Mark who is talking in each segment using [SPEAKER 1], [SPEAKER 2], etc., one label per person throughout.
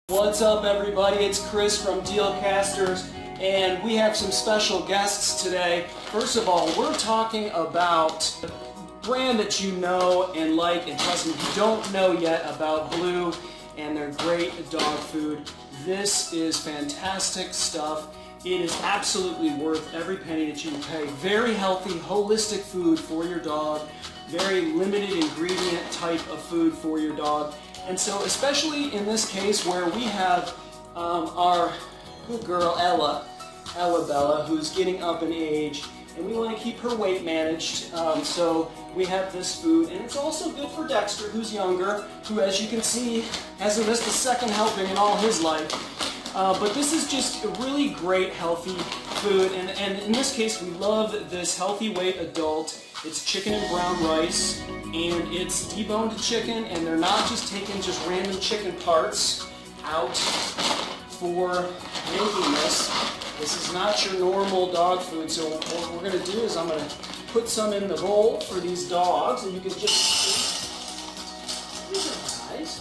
[SPEAKER 1] What's up, everybody? It's Chris from Dealcasters, and we have some special guests today. First of all, we're talking about a brand that you know and like, and trust me, if you don't know yet about Blue and their great dog food, this is fantastic stuff. It is absolutely worth every penny that you pay. Very healthy, holistic food for your dog. Very limited ingredient type of food for your dog. And so, especially in this case where we have our good girl Ella Bella, who's getting up in age, and we want to keep her weight managed, so we have this food. And it's also good for Dexter, who's younger, who, as you can see, hasn't missed a second helping in all his life. But this is just a really great, healthy food, and in this case, we love this Healthy Weight Adult. It's chicken and brown rice, and it's deboned chicken, and they're not just taking just random chicken parts out for making this. This is not your normal dog food, so what we're going to do is I'm going to put some in the bowl for these dogs, and you can just see their eyes.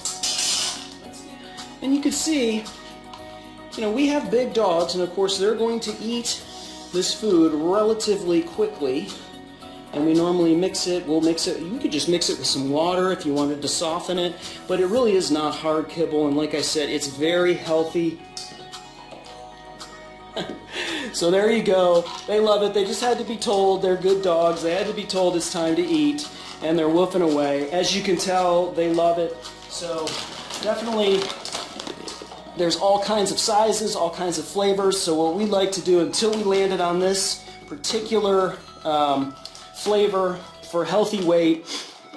[SPEAKER 1] And you can see, you know, we have big dogs, and of course they're going to eat this food relatively quickly. And we normally mix it, we'll mix it, you could just mix it with some water if you wanted to soften it, but it really is not hard kibble, and like I said, it's very healthy. So there you go. They love it. They just had to be told. They're good dogs. They had to be told it's time to eat, and they're woofing away. As you can tell, they love it. So definitely, there's all kinds of sizes, all kinds of flavors. So what we like to do until we landed on this particular flavor for healthy weight,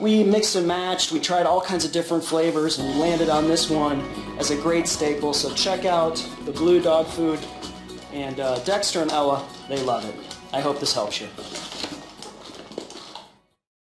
[SPEAKER 1] we mixed and matched. We tried all kinds of different flavors, and we landed on this one as a great staple. So check out the Blue dog food, and Dexter and Ella, they love it. I hope this helps you.